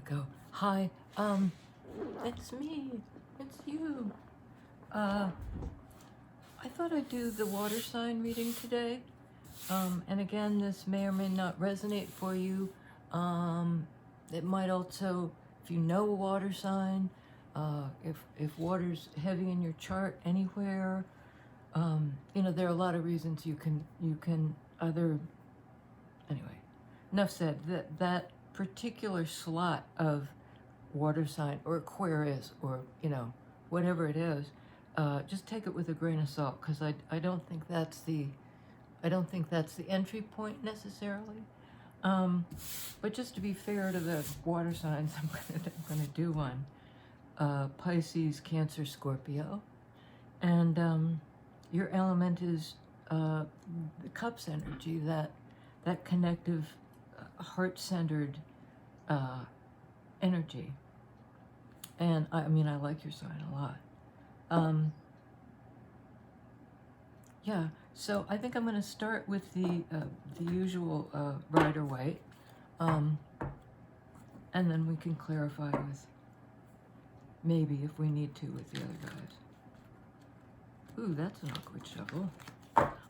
go. Hi, it's me. It's you. I thought I'd do the water sign reading today. And again, this may or may not resonate for you. It might also, if you know a water sign, if water's heavy in your chart anywhere, there are a lot of reasons you can either, anyway, enough said. That particular slot of water sign or Aquarius or, whatever it is, just take it with a grain of salt, because I don't think that's the entry point necessarily. But just to be fair to the water signs, I'm gonna do one. Pisces, Cancer, Scorpio, and your element is the cups energy, that connective, heart-centered energy. And I like your sign a lot. Yeah, so I think I'm going to start with the usual Rider-Waite, and then we can clarify with, maybe if we need to, with the other guys. Ooh, that's an awkward shuffle.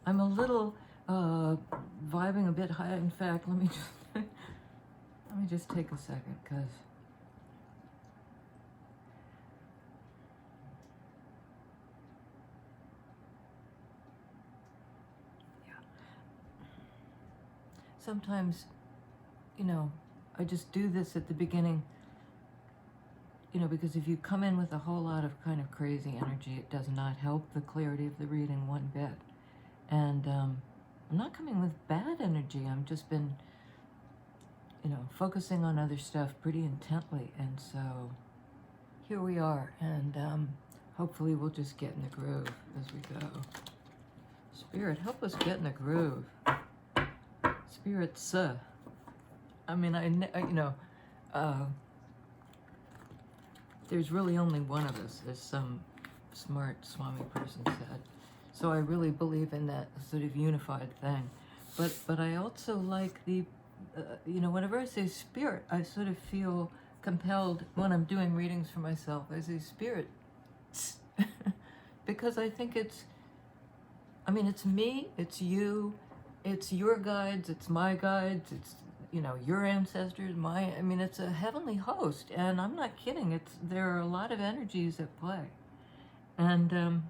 I'm a little vibing a bit high. In fact, let me just take a second, because sometimes, I just do this at the beginning, because if you come in with a whole lot of kind of crazy energy, it does not help the clarity of the reading one bit. And I'm not coming with bad energy. I've just been, focusing on other stuff pretty intently. And so here we are. And hopefully we'll just get in the groove as we go. Spirit, help us get in the groove. Spirits, there's really only one of us, as some smart Swami person said. So I really believe in that sort of unified thing. But I also like the, whenever I say spirit, I sort of feel compelled when I'm doing readings for myself. I say spirit, because I think it's me, it's you, it's your guides, it's my guides, it's, your ancestors, it's a heavenly host, and I'm not kidding. There are a lot of energies at play. And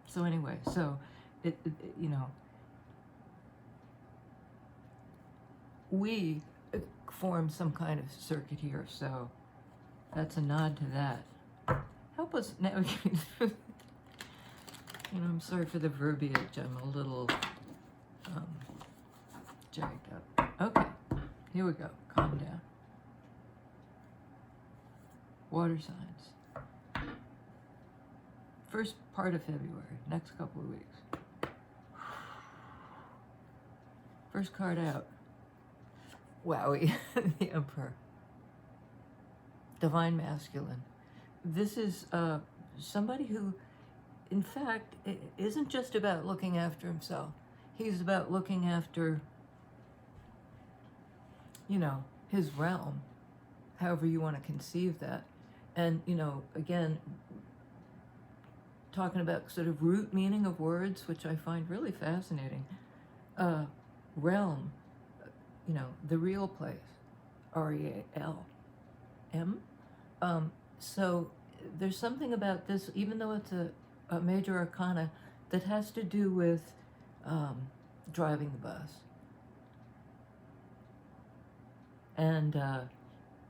so anyway, we form some kind of circuit here, so that's a nod to that. Help us now. I'm sorry for the verbiage. I'm a little jacked up. Okay, here we go. Calm down. Water signs. First part of February, next couple of weeks. First card out. Wowie, the Emperor. Divine Masculine. This is somebody who, in fact, isn't just about looking after himself. He's about looking after, his realm, however you want to conceive that. And, again, talking about sort of root meaning of words, which I find really fascinating. Realm, the real place, REALM. So there's something about this, even though it's a major arcana, that has to do with driving the bus. And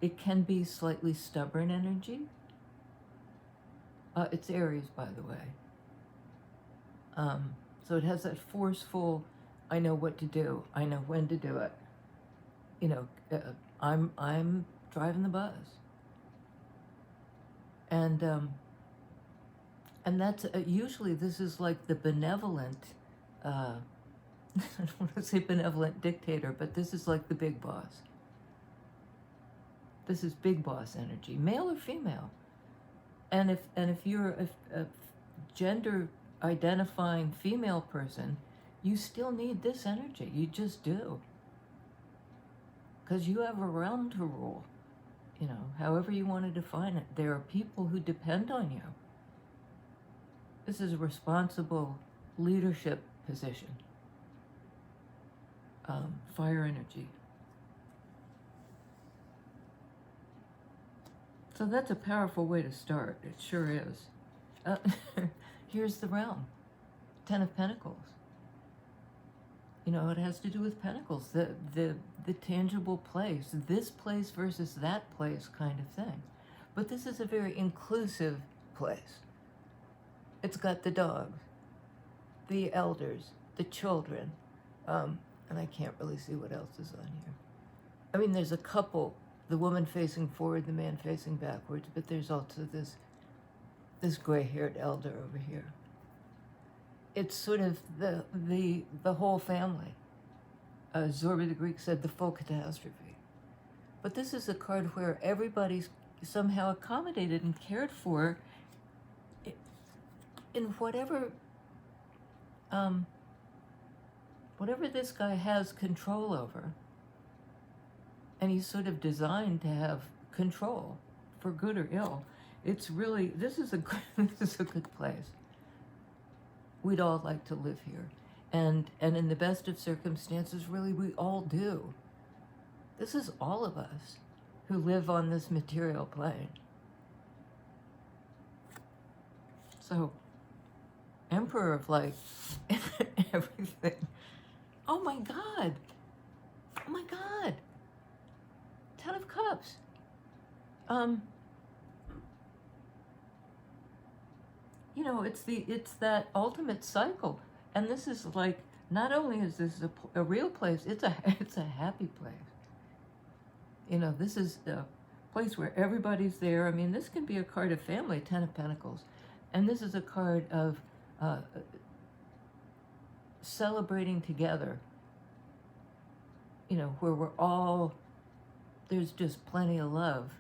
it can be slightly stubborn energy. It's Aries, by the way. So it has that forceful, I know what to do, I know when to do it. I'm driving the bus. And that's usually, this is like the benevolent, I don't want to say benevolent dictator, but this is like the big boss. This is big boss energy, male or female. And if you're a gender identifying female person, you still need this energy. You just do. Because you have a realm to rule. you know, however you want to define it. There are people who depend on you. This is a responsible leadership position. Fire energy. So that's a powerful way to start. It sure is. Here's the realm. 10 of Pentacles. You know, it has to do with pentacles, the tangible place, this place versus that place kind of thing. But this is a very inclusive place. It's got the dogs, the elders, the children, and I can't really see what else is on here. I mean, there's a couple, the woman facing forward, the man facing backwards, but there's also this gray-haired elder over here. It's sort of the whole family. Zorba the Greek said the full catastrophe. But this is a card where everybody's somehow accommodated and cared for in whatever this guy has control over. And he's sort of designed to have control, for good or ill. It's really, this is a good place. We'd all like to live here. And in the best of circumstances, really, we all do. This is all of us who live on this material plane. So, Emperor of like everything. Oh my God. Oh my God. 10 of Cups. You know, it's that ultimate cycle, and this is like, not only is this a real place, it's a happy place. You know, this is a place where everybody's there. I mean, this can be a card of family, 10 of Pentacles, and this is a card of celebrating together. You know, where we're all, there's just plenty of love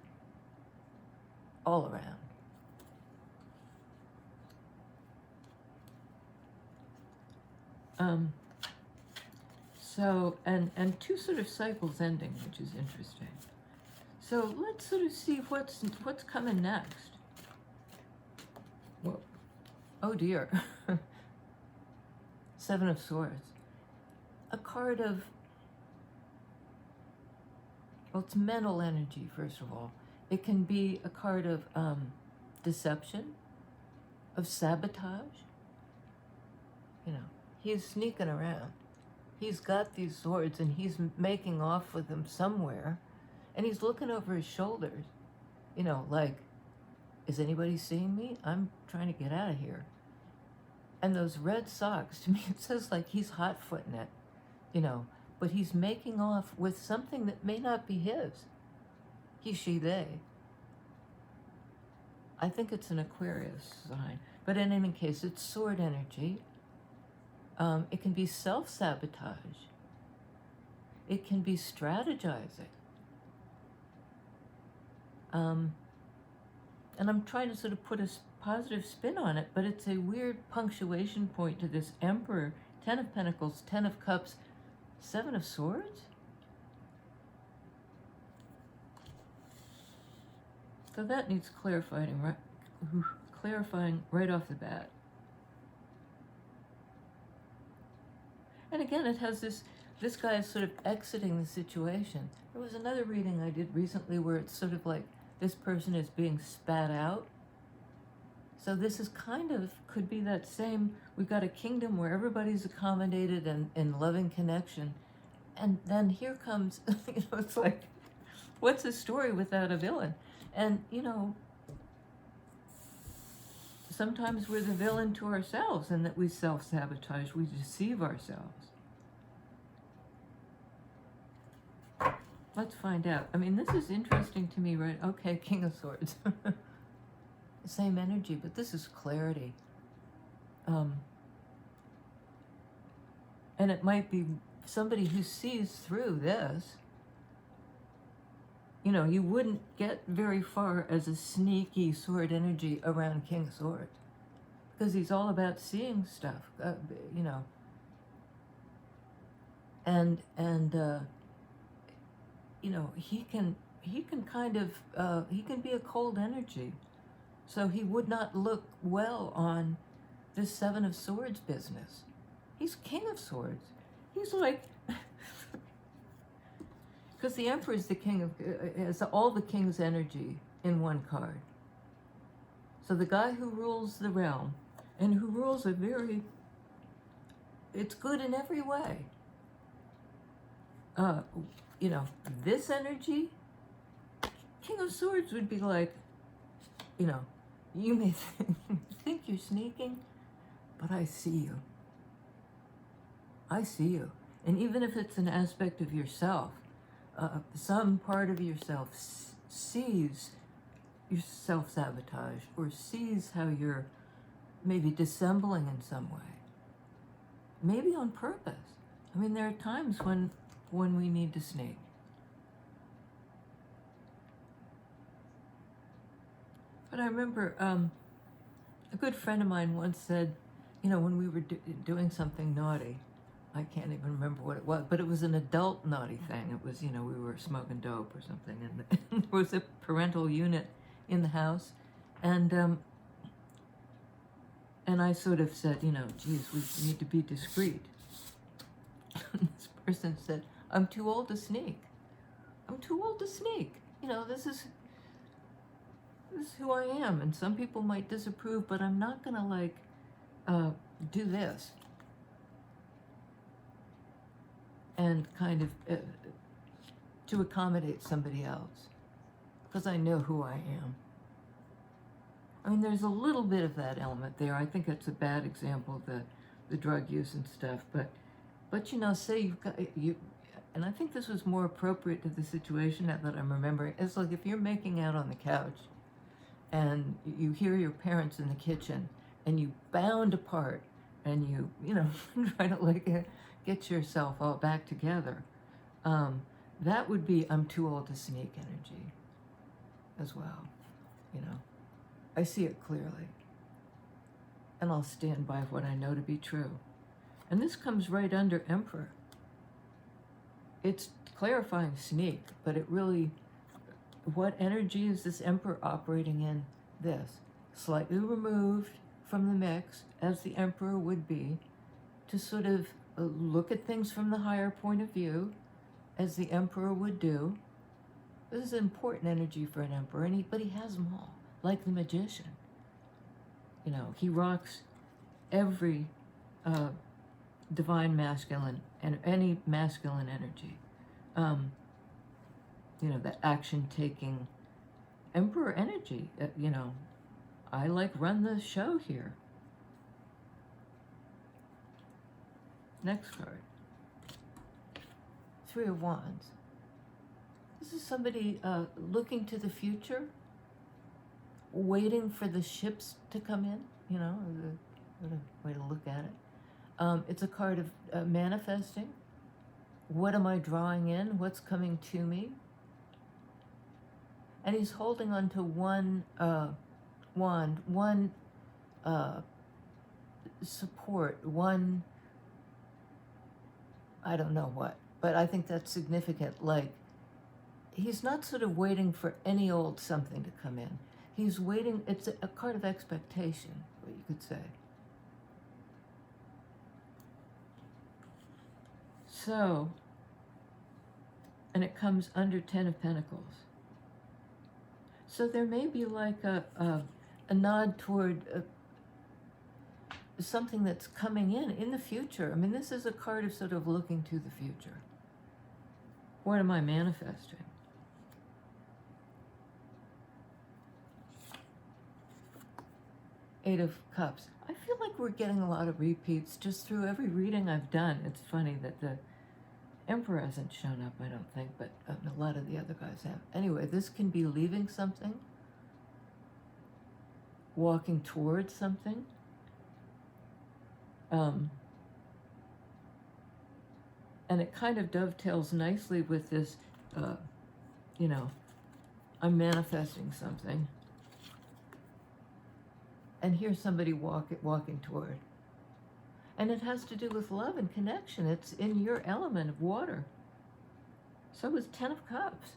all around. So, and two sort of cycles ending, which is interesting. So let's sort of see what's coming next. Whoa. Oh dear. 7 of Swords. A card of, well, it's mental energy, first of all. It can be a card of deception, of sabotage. You know, he's sneaking around. He's got these swords and he's making off with them somewhere. And he's looking over his shoulders. You know, like, is anybody seeing me? I'm trying to get out of here. And those red socks, to me, it says like he's hot-footing it. You know, but he's making off with something that may not be his. He, she, they. I think it's an Aquarius sign. But in any case, it's sword energy. It can be self-sabotage. It can be strategizing. And I'm trying to sort of put a positive spin on it, but it's a weird punctuation point to this Emperor, 10 of Pentacles, 10 of Cups, 7 of Swords? So that needs clarifying right off the bat. And again, it has this guy is sort of exiting the situation. There was another reading I did recently where it's sort of like this person is being spat out. So this is kind of, could be that same, we've got a kingdom where everybody's accommodated and in loving connection. And then here comes, you know, it's like, what's a story without a villain? And, you know, sometimes we're the villain to ourselves and that we self-sabotage, we deceive ourselves. Let's find out. I mean, this is interesting to me, right? Okay, King of Swords. Same energy, but this is clarity. And it might be somebody who sees through this. You know, you wouldn't get very far as a sneaky sword energy around King of Swords. Because he's all about seeing stuff, you know. And you know, he he can kind of, he can be a cold energy. So he would not look well on this Seven of Swords business. He's King of Swords. He's like, because the Emperor is the king of, has all the king's energy in one card. So the guy who rules the realm and who rules a very, it's good in every way. You know, this energy, King of Swords would be like, you know, you may think you're sneaking, but I see you. I see you. And even if it's an aspect of yourself, some part of yourself sees your self-sabotage or sees how you're maybe dissembling in some way. Maybe on purpose. I mean, there are times when we need to sneak. But I remember a good friend of mine once said, you know, when we were doing something naughty, I can't even remember what it was, but it was an adult naughty thing. It was, you know, we were smoking dope or something, and there was a parental unit in the house, and I sort of said, you know, geez, we need to be discreet. This person said, I'm too old to sneak. I'm too old to sneak. You know, this is who I am, and some people might disapprove, but I'm not gonna like do this and kind of to accommodate somebody else, because I know who I am. I mean, there's a little bit of that element there. I think it's a bad example, the drug use and stuff, but you know, say you've got you, and I think this was more appropriate to the situation now that I'm remembering. It's like if you're making out on the couch and you hear your parents in the kitchen and you bound apart and you know, try to like get yourself all back together. That would be I'm too old to sneak energy as well, you know. I see it clearly. And I'll stand by what I know to be true. And this comes right under Emperor. It's clarifying sneak, but it really, what energy is this Emperor operating in? This. Slightly removed from the mix, as the Emperor would be, to sort of look at things from the higher point of view, as the Emperor would do. This is important energy for an Emperor, but he has them all, like the Magician. You know, he rocks every divine masculine and any masculine energy. You know, that action-taking Emperor energy. You know, I like run the show here. Next card. Three of Wands. This is somebody looking to the future, waiting for the ships to come in, you know, what a way to look at it. It's a card of manifesting. What am I drawing in? What's coming to me? And he's holding on to one wand, one support, one, I don't know what, but I think that's significant. Like, he's not sort of waiting for any old something to come in. He's waiting, it's a card of expectation, what you could say. So, and it comes under 10 of Pentacles. So there may be like a nod toward something that's coming in the future. I mean, this is a card of sort of looking to the future. What am I manifesting? Eight of Cups. I feel like we're getting a lot of repeats just through every reading I've done. It's funny that the Emperor hasn't shown up, I don't think, but a lot of the other guys have. Anyway, this can be leaving something, walking towards something. And it kind of dovetails nicely with this, you know, I'm manifesting something. And here's somebody walking toward. And it has to do with love and connection. It's in your element of water. So is 10 of Cups.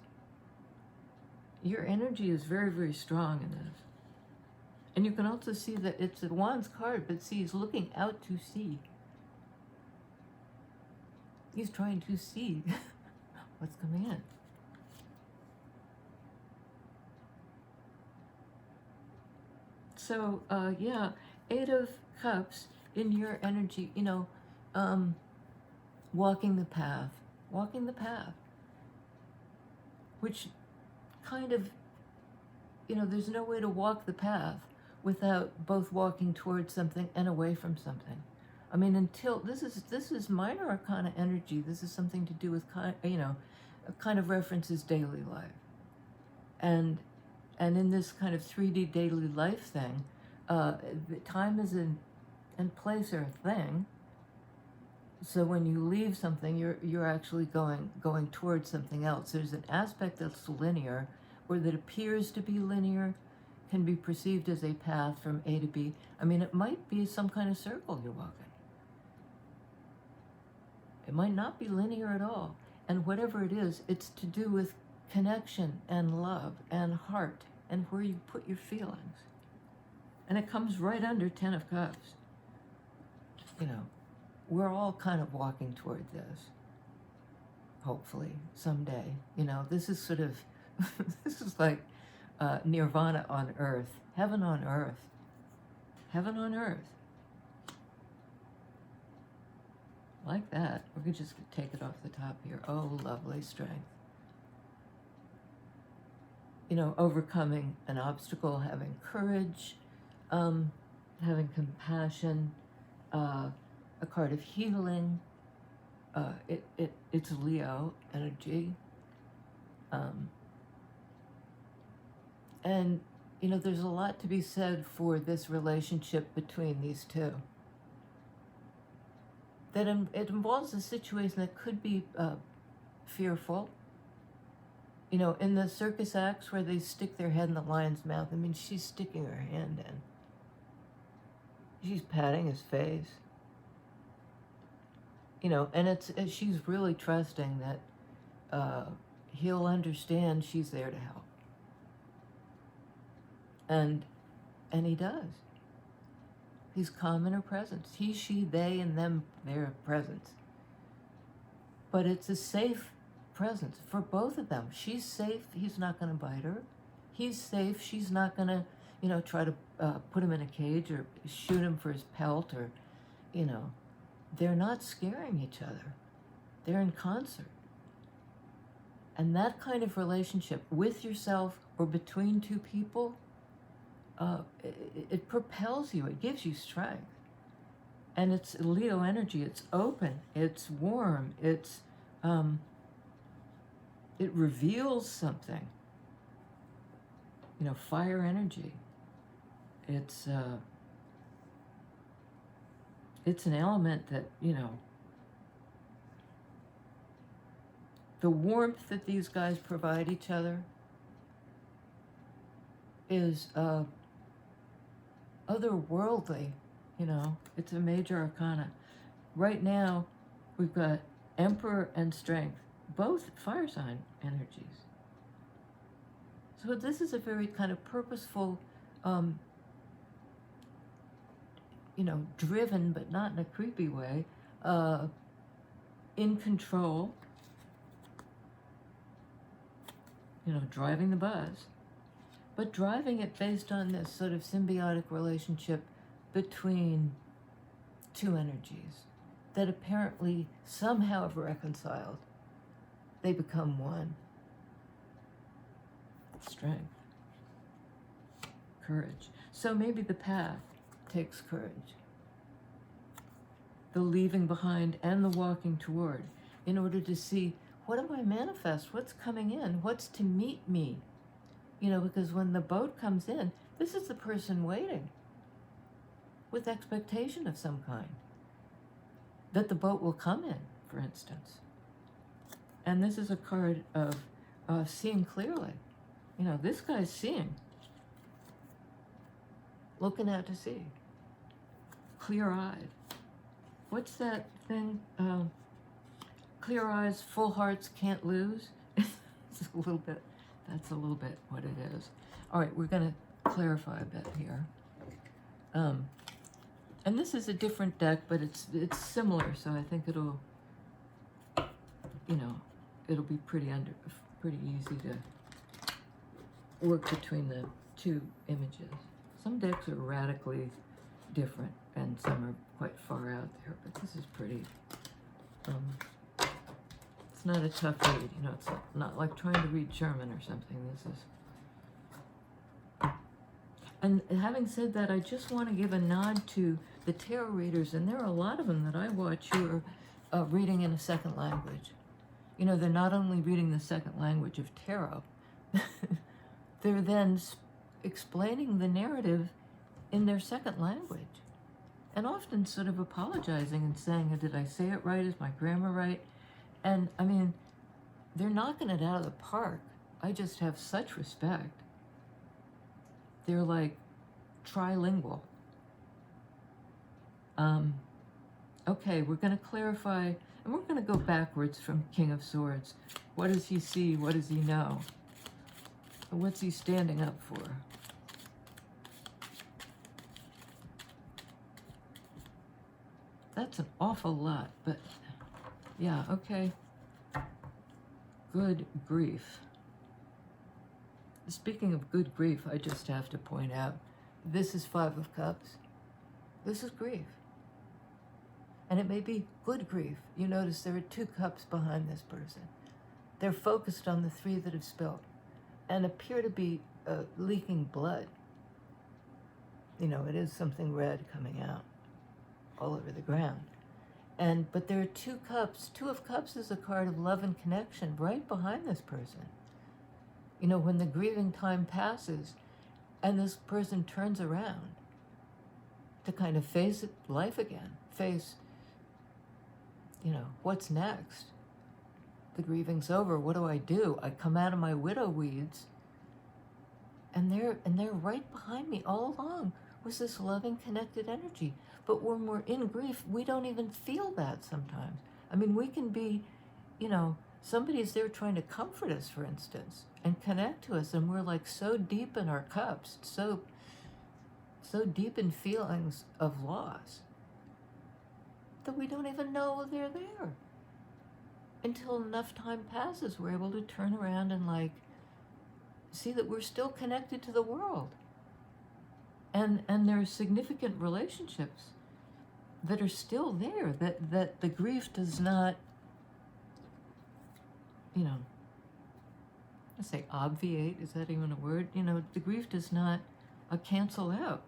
your energy is very, very strong in this. And you can also see that it's a Wands card, but see, he's looking out to sea. He's trying to see what's coming in. So, yeah, Eight of Cups in your energy, you know, walking the path, which kind of, you know, there's no way to walk the path without both walking towards something and away from something. I mean, until this is minor arcana energy. This is something to do with you know, kind of references daily life, and in this kind of 3D daily life thing, time is and place are a thing. So when you leave something, you're actually going towards something else. There's an aspect that's linear, or that appears to be linear, can be perceived as a path from A to B. I mean, it might be some kind of circle you're walking. It might not be linear at all. And whatever it is, it's to do with connection and love and heart and where you put your feelings. And it comes right under 10 of Cups. You know, we're all kind of walking toward this, hopefully, someday. You know, this is sort of, this is like nirvana on earth, heaven on earth, heaven on earth. Like that. We could just take it off the top here. Oh, lovely strength. You know, overcoming an obstacle, having courage, having compassion, a card of healing. It's Leo energy. And, you know, there's a lot to be said for this relationship between these two. That it involves a situation that could be fearful. You know, in the circus acts where they stick their head in the lion's mouth, I mean, she's sticking her hand in. She's patting his face. You know, and she's really trusting that he'll understand she's there to help. And he does. He's calm in her presence. He, she, they, and them, their presence. But it's a safe presence for both of them. She's safe. He's not going to bite her. He's safe. She's not going to, you know, try to put him in a cage or shoot him for his pelt or, you know. They're not scaring each other. They're in concert. And that kind of relationship with yourself or between two people, it propels you. It gives you strength. And it's Leo energy. It's open. It's warm. It's it reveals something. You know, fire energy. It's an element that, you know, the warmth that these guys provide each other is otherworldly, you know. It's a major arcana. Right now, we've got Emperor and Strength, both fire sign energies. So this is a very kind of purposeful, you know, driven, but not in a creepy way, in control, you know, driving the bus, but driving it based on this sort of symbiotic relationship between two energies that apparently somehow have reconciled. They become one. Strength. Courage. So maybe the path takes courage. The leaving behind and the walking toward, in order to see, what do I manifest? What's coming in? What's to meet me? You know, because when the boat comes in, this is the person waiting with expectation of some kind. That the boat will come in, for instance. And this is a card of seeing clearly. You know, this guy's seeing. Looking out to sea. Clear-eyed. What's that thing? Clear eyes, full hearts can't lose. It's a little bit That's a little bit what it is. All right, we're going to clarify a bit here. And this is a different deck, but it's similar, so I think it'll, it'll be pretty easy to work between the two images. Some decks are radically different, and some are quite far out there, but this is pretty, it's not a tough read, it's not like trying to read German or something. This is, and having said that, I just want to give a nod to the tarot readers, and there are a lot of them that I watch who are reading in a second language. They're not only reading the second language of tarot, they're then explaining the narrative in their second language, and often sort of apologizing and saying, did I say it right? Is my grammar right? And I mean, they're knocking it out of the park. I just have such respect. They're like trilingual. Okay, we're going to clarify, and we're going to go backwards from King of Swords. What does he see? What does he know? What's he standing up for? That's an awful lot, but yeah, okay. Good grief. Speaking of good grief, I just have to point out, this is Five of Cups. This is grief. And it may be good grief. You notice there are 2 cups behind this person. They're focused on the 3 that have spilled and appear to be leaking blood. It is something red coming out all over the ground. But there are 2 cups. 2 of Cups is a card of love and connection right behind this person. When the grieving time passes and this person turns around to kind of face life again, face, what's next? The grieving's over. What do? I come out of my widow weeds, and they're right behind me all along with this loving, connected energy. But when we're in grief, we don't even feel that sometimes. I mean, we can be, somebody's there trying to comfort us, for instance, and connect to us, and we're like so deep in our cups, so deep in feelings of loss, that we don't even know they're there. Until enough time passes, we're able to turn around and see that we're still connected to the world. And there are significant relationships that are still there, that the grief does not, I say obviate, is that even a word? The grief does not cancel out.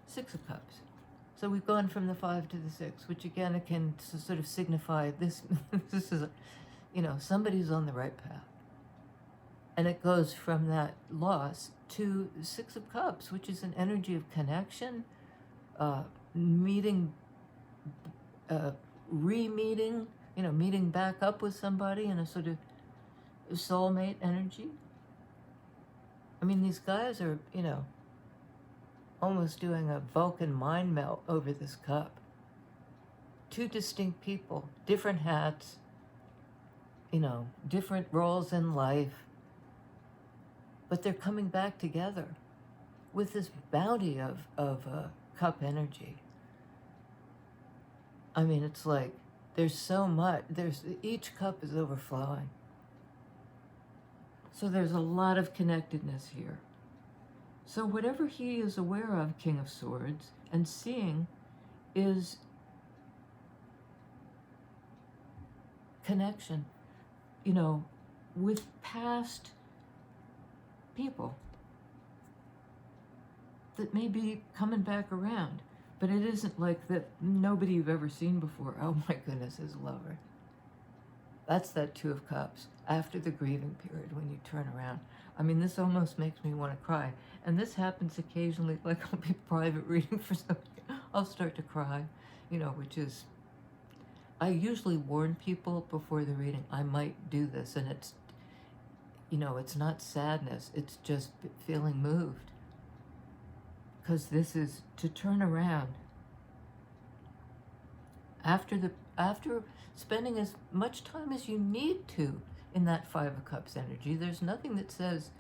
6 of Cups. So we've gone from the 5 to the 6, which again, it can sort of signify this, this is, somebody's on the right path. And it goes from that loss to 6 of Cups, which is an energy of connection, meeting, re-meeting, meeting back up with somebody in a sort of soulmate energy. I mean, these guys are, almost doing a Vulcan mind melt over this cup. 2 distinct people, different hats, different roles in life, but they're coming back together with this bounty of cup energy. I mean, it's like there's so much, each cup is overflowing. So there's a lot of connectedness here. So whatever he is aware of, King of Swords, and seeing is connection, with past people that may be coming back around. But it isn't like that nobody you've ever seen before, oh my goodness, his lover. That's that 2 of Cups, after the grieving period, when you turn around. I mean, this almost makes me want to cry. And this happens occasionally, like I'll be private reading for somebody, I'll start to cry, which is, I usually warn people before the reading, I might do this, and it's, it's not sadness, it's just feeling moved. Because this is to turn around. After spending as much time as you need to in that Five of Cups energy. There's nothing that says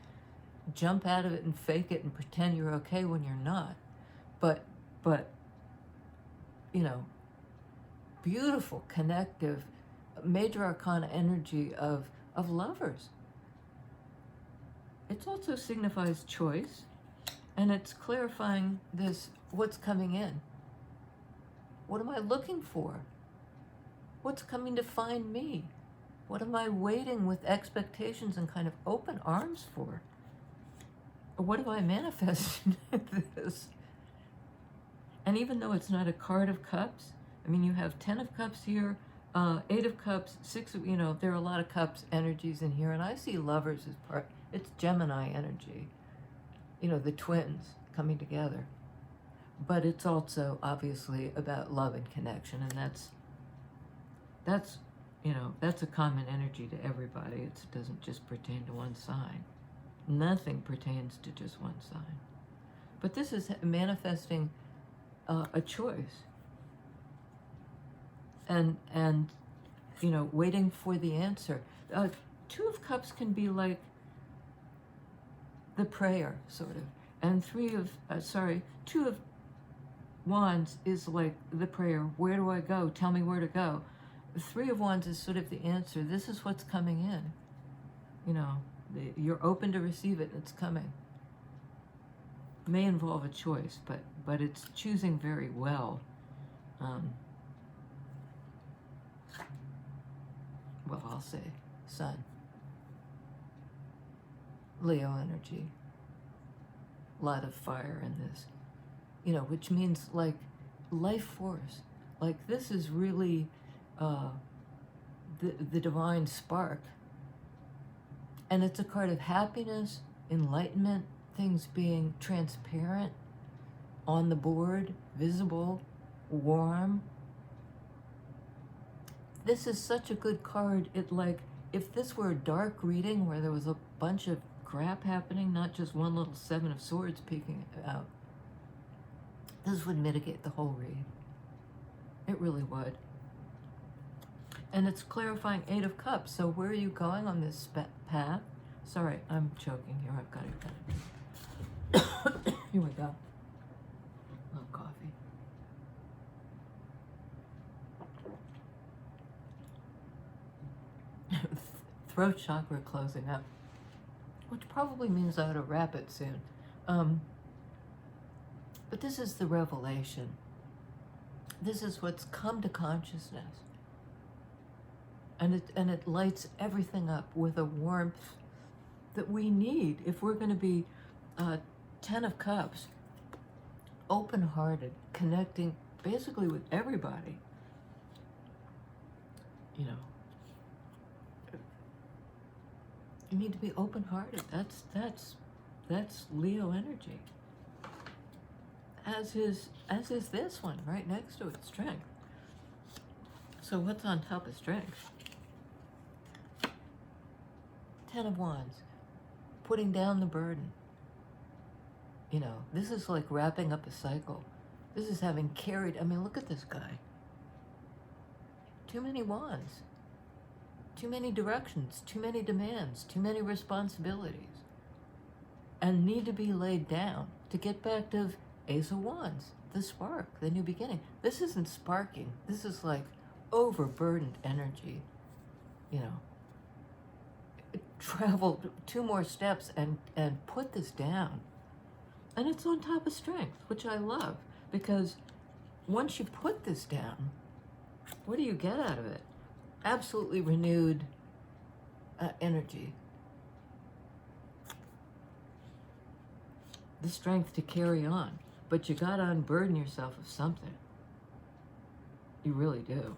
jump out of it and fake it and pretend you're okay when you're not. But you know, beautiful, connective, major arcana energy of lovers. It also signifies choice, and it's clarifying this, what's coming in. What am I looking for? What's coming to find me? What am I waiting with expectations and kind of open arms for? Or what do I manifest in this? And even though it's not a card of cups, I mean, you have 10 of cups here, 8 of cups, 6 of, you know, there are a lot of cups energies in here. And I see lovers as part, it's Gemini energy, you know, the twins coming together. But it's also obviously about love and connection. And that's, you know, that's a common energy to everybody. It doesn't just pertain to one sign. Nothing pertains to just one sign. But this is manifesting a choice. And you know, waiting for the answer. 2 of Cups can be like the prayer, sort of. And 2 of Wands is like the prayer. Where do I go? Tell me where to go. 3 of Wands is sort of the answer. This is what's coming in. You know, you're open to receive it. It's coming. May involve a choice, but it's choosing very well. Well, I'll say Sun. Leo energy. A lot of fire in this. You know, which means like life force. Like this is really the divine spark. And it's a card of happiness, enlightenment, things being transparent, on the board, visible, warm. This is such a good card. It like, if this were a dark reading where there was a bunch of crap happening, not just one little 7 of Swords peeking out, this would mitigate the whole read. It really would. And it's clarifying 8 of Cups. So where are you going on this path? Sorry, I'm choking here. I've got it. Here we go. A little coffee. Throat chakra closing up, which probably means I ought to wrap it soon. But this is the revelation. This is what's come to consciousness. And it lights everything up with a warmth that we need if we're going to be 10 of Cups, open-hearted, connecting basically with everybody. You know, you need to be open-hearted. That's Leo energy. As is this one right next to it, Strength. So what's on top of Strength? 10 of Wands, putting down the burden. You know, this is like wrapping up a cycle. This is having carried, I mean, look at this guy. Too many wands. Too many directions, too many demands, too many responsibilities. And need to be laid down to get back to Ace of Wands, the spark, the new beginning. This isn't sparking. This is like overburdened energy, you know. Travel 2 more steps and put this down. And it's on top of Strength, which I love, because once you put this down, what do you get out of it? Absolutely renewed energy. The strength to carry on. But you gotta unburden yourself of something. You really do.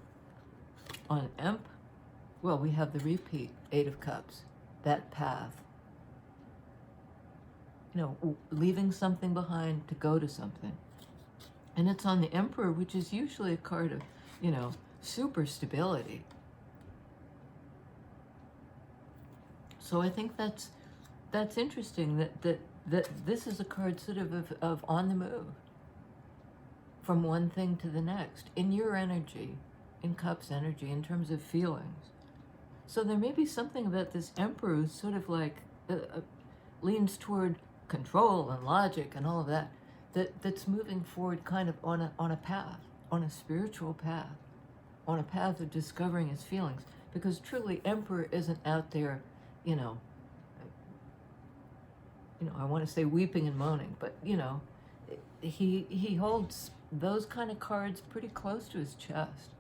On Emp, well, we have the repeat, 8 of Cups. That path. You know, leaving something behind to go to something. And it's on the Emperor, which is usually a card of, you know, super stability. So I think that's interesting that this is a card sort of on the move. From one thing to the next. In your energy, in Cups energy, in terms of feelings. So there may be something about this Emperor who's sort of like leans toward control and logic and all of that, that's moving forward kind of on a path, on a spiritual path, on a path of discovering his feelings. Because truly, Emperor isn't out there, you know, I want to say weeping and moaning, but he holds those kind of cards pretty close to his chest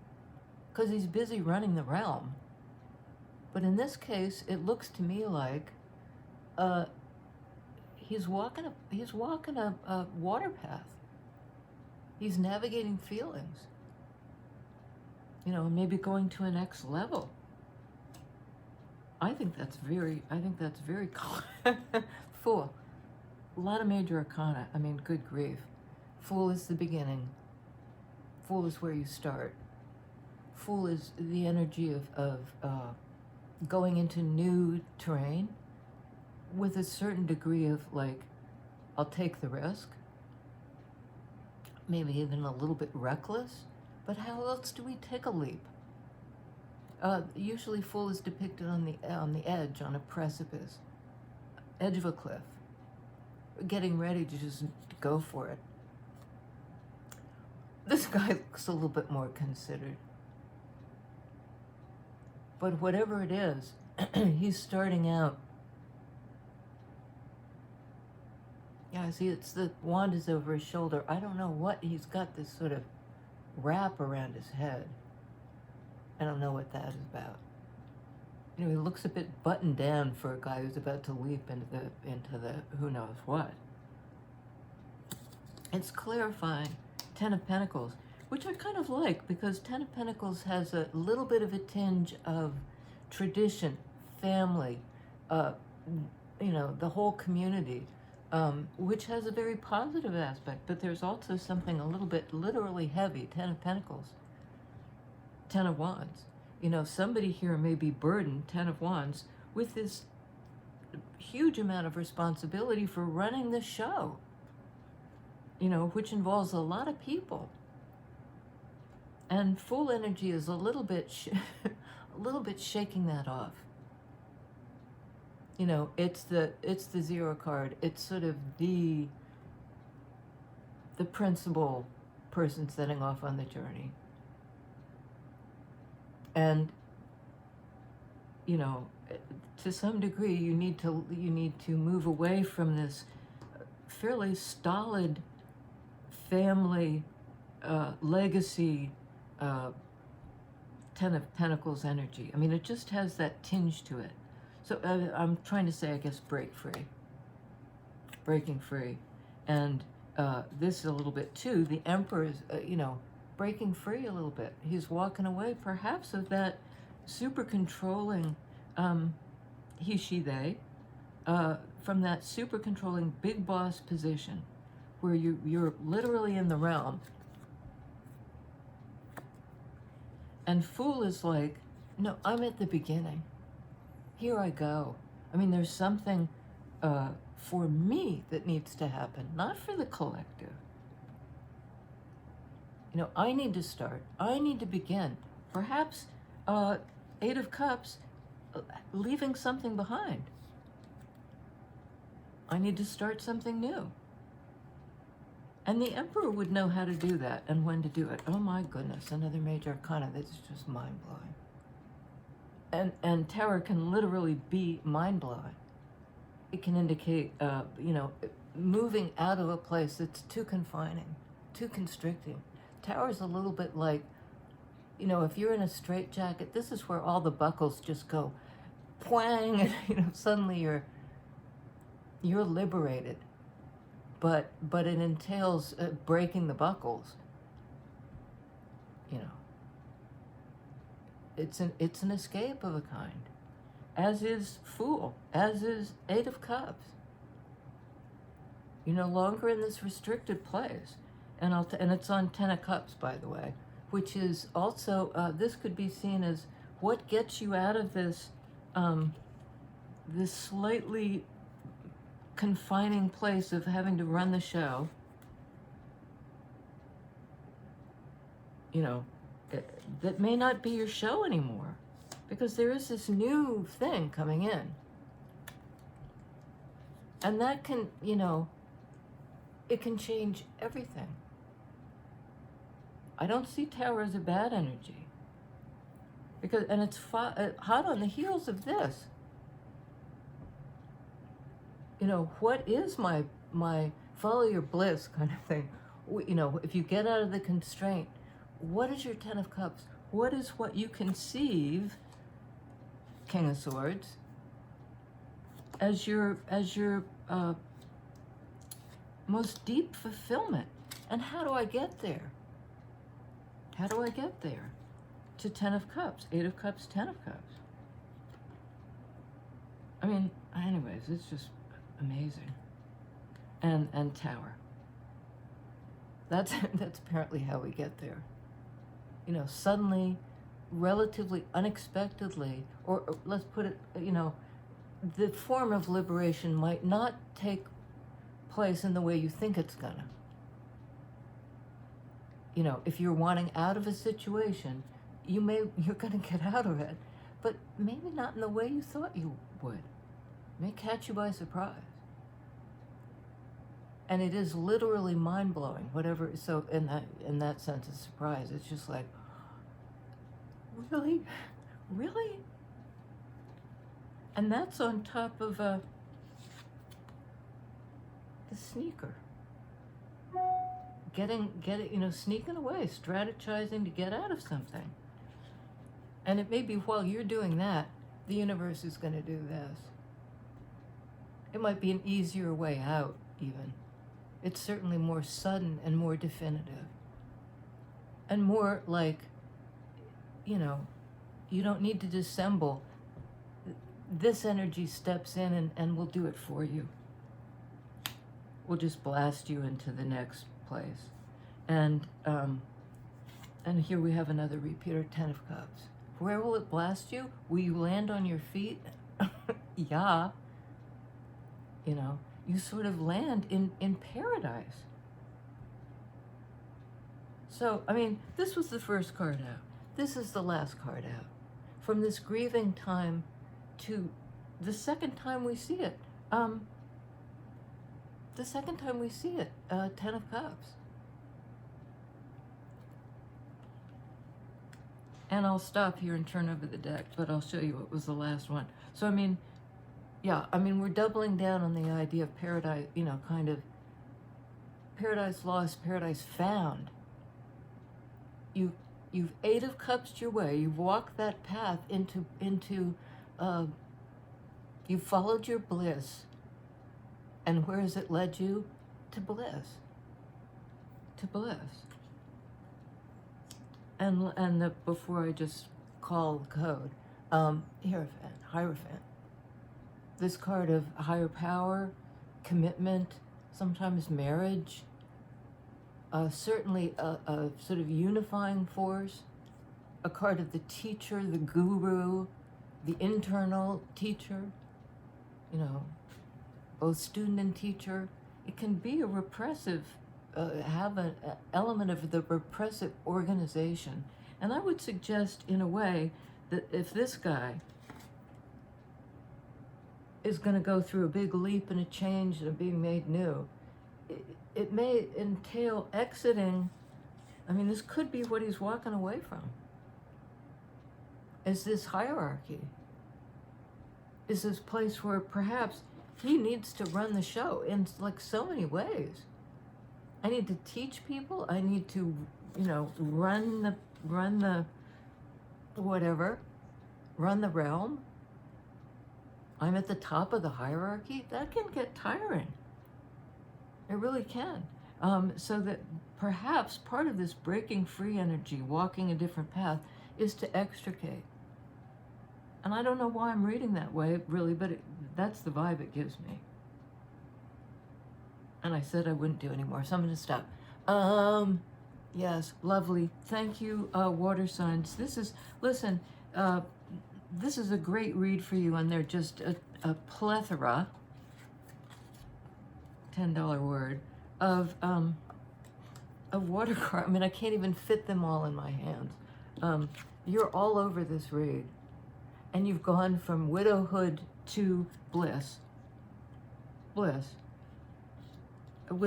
because he's busy running the realm. But in this case, it looks to me like he's walking a water path. He's navigating feelings. Maybe going to a next level. I think that's very Fool. A lot of major arcana. I mean, good grief. Fool is the beginning. Fool is where you start. Fool is the energy of going into new terrain with a certain degree of like, I'll take the risk. Maybe even a little bit reckless. But how else do we take a leap? Usually Fool is depicted on the edge, on a precipice, edge of a cliff, getting ready to just go for it. This guy looks a little bit more considered. But whatever it is, he's starting out. Yeah, see, it's the wand is over his shoulder. I don't know what, he's got this sort of wrap around his head. I don't know what that is about. He looks a bit buttoned down for a guy who's about to leap into the who knows what. It's clarifying. 10 of Pentacles, which I kind of like, because 10 of Pentacles has a little bit of a tinge of tradition, family, the whole community, which has a very positive aspect, but there's also something a little bit literally heavy. 10 of Pentacles, 10 of Wands. Somebody here may be burdened, 10 of Wands, with this huge amount of responsibility for running the show, which involves a lot of people. And Fool energy is a little bit shaking that off. It's the Zero card. It's sort of the principal person setting off on the journey. And to some degree, you need to move away from this fairly stolid family legacy 10 of Pentacles energy. I mean, it just has that tinge to it. So I'm trying to say, I guess, breaking free. And this a little bit too. The Emperor is, breaking free a little bit. He's walking away perhaps of that super controlling he, she, they, from that super controlling big boss position where you're literally in the realm. And Fool is like, no, I'm at the beginning. Here I go. I mean, there's something for me that needs to happen, not for the collective. I need to start. I need to begin. Perhaps 8 of Cups, leaving something behind. I need to start something new. And the Emperor would know how to do that and when to do it. Oh my goodness, another major arcana that's just mind-blowing. And Tower can literally be mind-blowing. It can indicate, moving out of a place that's too confining, too constricting. Tower's a little bit like, if you're in a straitjacket, this is where all the buckles just go pwang, and suddenly you're liberated. But it entails breaking the buckles. It's an escape of a kind, as is Fool, as is 8 of Cups. You're no longer in this restricted place, and it's on 10 of Cups, by the way, which is also this could be seen as what gets you out of this this slightly confining place of having to run the show. That may not be your show anymore. because there is this new thing coming in. And that can, you know, it can change everything. I don't see Tower as a bad energy. Because, and it's hot on the heels of this. You know, what is my follow your bliss kind of thing? You know, if you get out of the constraint, what is your Ten of Cups? What is what you conceive, King of Swords, as your most deep fulfillment? And how do I get there? How do I get there? To Ten of Cups, Eight of Cups, Ten of Cups. I mean, anyways, it's just amazing. And Tower. That's apparently how we get there. You know, suddenly, relatively unexpectedly, or let's put it, you know, the form of liberation might not take place in the way you think it's gonna. You know, if you're wanting out of a situation, you're gonna get out of it, but maybe not in the way you thought you would. It may catch you by surprise. And it is literally mind-blowing, whatever. So in that sense, it's surprise. It's just like, really? Really? And that's on top of the sneaker. Getting, you know, sneaking away, strategizing to get out of something. And it may be while you're doing that, the universe is going to do this. It might be an easier way out, even. It's certainly more sudden and more definitive. And more like, you know, you don't need to dissemble. This energy steps in and will do it for you. We'll just blast you into the next place. And here we have another repeater, Ten of Cups. Where will it blast you? Will you land on your feet? Yeah. You know, you sort of land in paradise. So, I mean, this was the first card out. This is the last card out. From this grieving time to the second time we see it. Ten of Cups. And I'll stop here and turn over the deck, but I'll show you what was the last one. So, I mean, yeah, I mean, we're doubling down on the idea of paradise, you know, kind of paradise lost, paradise found. You've Eight of Cups your way. You've walked that path into you've followed your bliss. And where has it led you? To bliss. To bliss. And before I just call the code, Hierophant. This card of higher power, commitment, sometimes marriage, certainly a sort of unifying force, a card of the teacher, the guru, the internal teacher, you know, both student and teacher. It can be a repressive, have an element of the repressive organization. And I would suggest, in a way, that if this guy is going to go through a big leap and a change and being made new, it may entail exiting. I mean, this could be what he's walking away from. Is this hierarchy? Is this place where perhaps he needs to run the show in like so many ways? I need to teach people. I need to, you know, run the whatever, run the realm. I'm at the top of the hierarchy. That can get tiring. It really can. So that perhaps part of this breaking free energy, walking a different path, is to extricate. And I don't know why I'm reading that way, really, but that's the vibe it gives me. And I said I wouldn't do anymore, so I'm going to stop. Yes, lovely. Thank you, water signs. This is a great read for you, and they're just a plethora, $10 word, of water cards. I mean, I can't even fit them all in my hands. You're all over this read. and you've gone from widowhood to bliss, with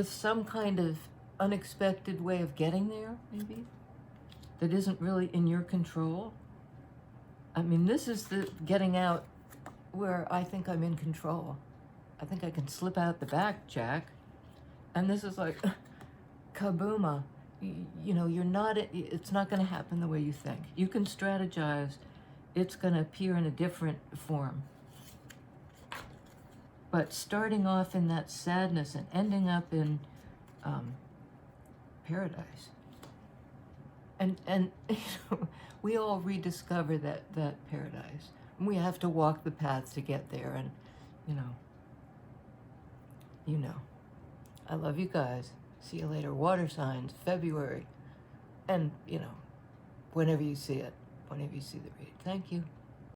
some kind of unexpected way of getting there, maybe, that isn't really in your control. I mean, this is the getting out where I think I'm in control. I think I can slip out the back, Jack. And this is like, kabooma. You know, it's not going to happen the way you think. You can strategize. It's going to appear in a different form. But starting off in that sadness and ending up in paradise. And you know, we all rediscover that paradise. And we have to walk the path to get there. And, you know. I love you guys. See you later. Water signs, February. And, you know, whenever you see it, whenever you see the read. Thank you.